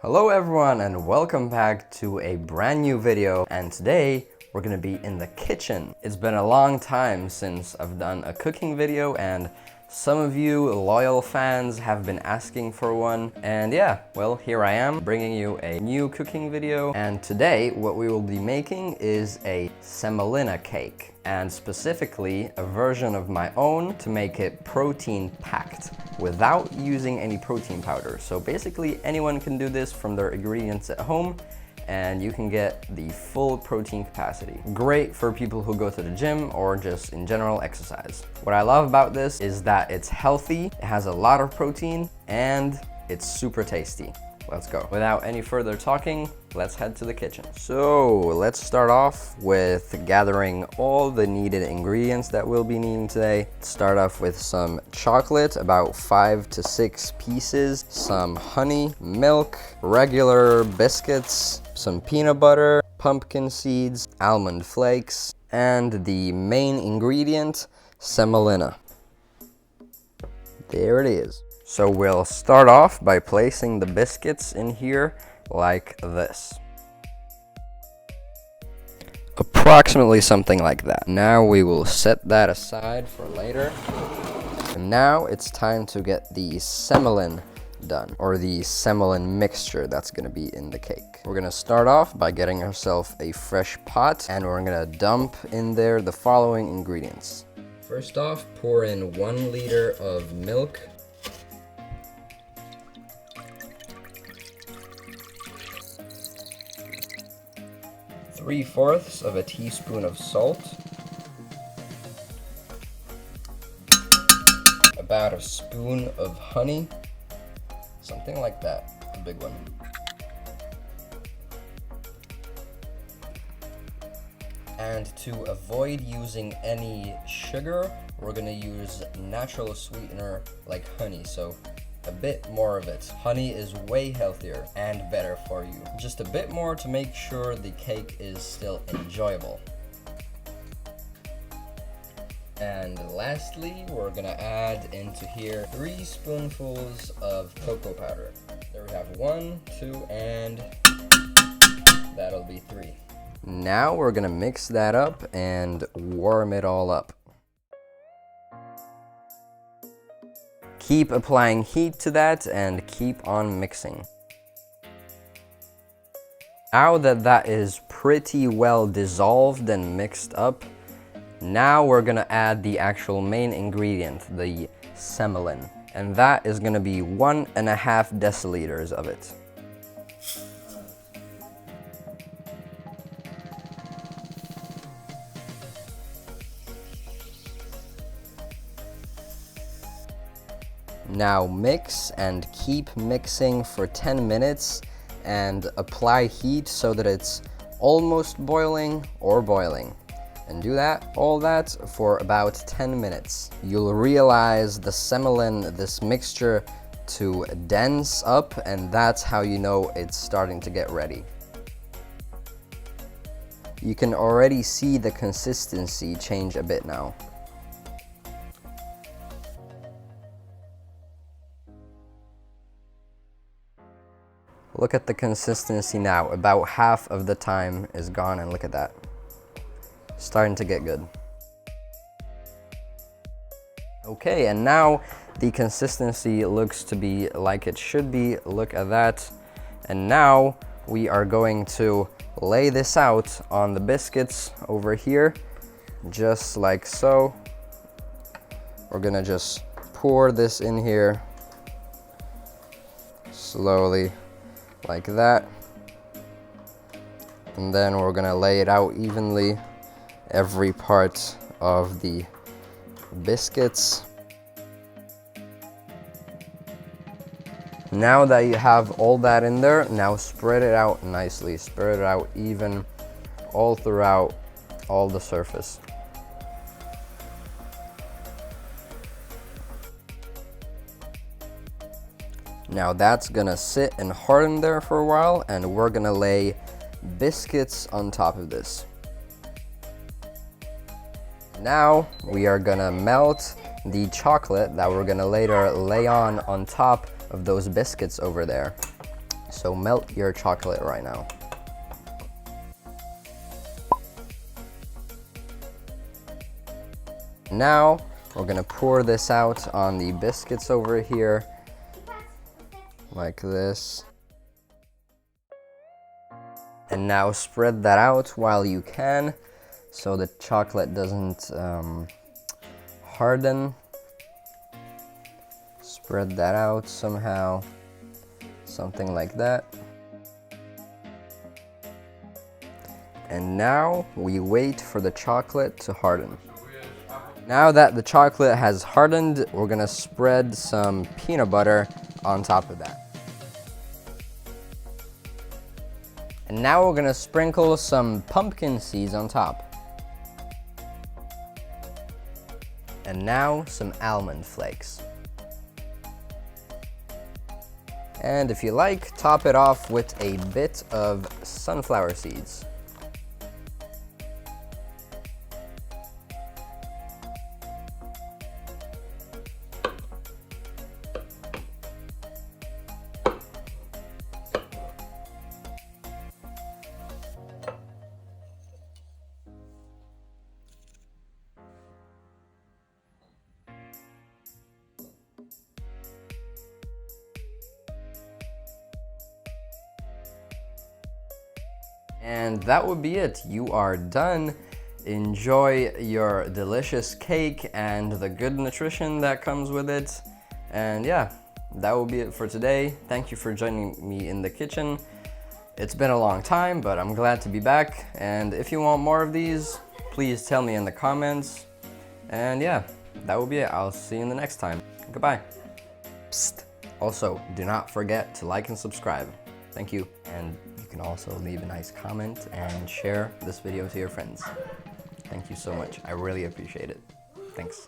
Hello everyone and welcome back to a brand new video, and today we're gonna be in the kitchen. It's been a long time since I've done a cooking video, and some of you loyal fans have been asking for one, and yeah, well, here I am bringing you a new cooking video. And today what we will be making is a semolina cake, and specifically a version of my own to make it protein packed without using any protein powder. So basically anyone can do this from their ingredients at home and you can get the full protein capacity. Great for people who go to the gym or just in general exercise. What I love about this is that it's healthy, it has a lot of protein, and it's super tasty. Let's go. Without any further talking, let's head to the kitchen. So let's start off with gathering all the needed ingredients that we'll be needing today. Start off with some chocolate, about 5 to 6 pieces, some honey, milk, regular biscuits, some peanut butter, pumpkin seeds, almond flakes, and the main ingredient, semolina. There it is. So we'll start off by placing the biscuits in here like this. Approximately something like that. Now we will set that aside for later. And now it's time to get the semolina done, or the semolina mixture that's gonna be in the cake. We're gonna start off by getting ourselves a fresh pot, and we're gonna dump in there the following ingredients. First off, pour in 1 liter of milk. 3/4 of a teaspoon of salt, about a spoon of honey, something like that, a big one. And to avoid using any sugar, we're gonna use natural sweetener like honey, so a bit more of it. Honey is way healthier and better for you. Just a bit more to make sure the cake is still enjoyable. And lastly, we're gonna add into here 3 spoonfuls of cocoa powder. There we have 1, 2, and that'll be 3. Now we're gonna mix that up and warm it all up. Keep applying heat to that and keep on mixing. Now that that is pretty well dissolved and mixed up, now we're gonna add the actual main ingredient, the semolina. And that is gonna be 1.5 deciliters of it. Now mix and keep mixing for 10 minutes and apply heat so that it's almost boiling or boiling. And do all that for about 10 minutes. You'll realize the semolina, this mixture, to dense up, and that's how you know it's starting to get ready. You can already see the consistency change a bit now. Look at the consistency now. About half of the time is gone, and look at that. Starting to get good. Okay, and now the consistency looks to be like it should be. Look at that. And now we are going to lay this out on the biscuits over here, just like so. We're gonna just pour this in here slowly, like that, and then we're gonna lay it out evenly, every part of the biscuits. Now that you have all that in there, now spread it out nicely, spread it out even all throughout all the surface. Now that's gonna sit and harden there for a while, and we're gonna lay biscuits on top of this. Now we are gonna melt the chocolate that we're gonna later lay on top of those biscuits over there. So melt your chocolate right now. Now we're gonna pour this out on the biscuits over here, like this. And now spread that out while you can, so the chocolate doesn't harden. Spread that out somehow, something like that. And now we wait for the chocolate to harden. Now that the chocolate has hardened, we're gonna spread some peanut butter on top of that. And now we're gonna sprinkle some pumpkin seeds on top. And now some almond flakes. And if you like, top it off with a bit of sunflower seeds. And that would be it. You are done. Enjoy your delicious cake and the good nutrition that comes with it. And yeah, that will be it for today. Thank you for joining me in the kitchen. It's been a long time, but I'm glad to be back. And if you want more of these, please tell me in the comments. And yeah, that will be it. I'll see you in the next time. Goodbye. Psst. Also, do not forget to like and subscribe. Thank you. And you can also leave a nice comment and share this video to your friends. Thank you so much. I really appreciate it. Thanks.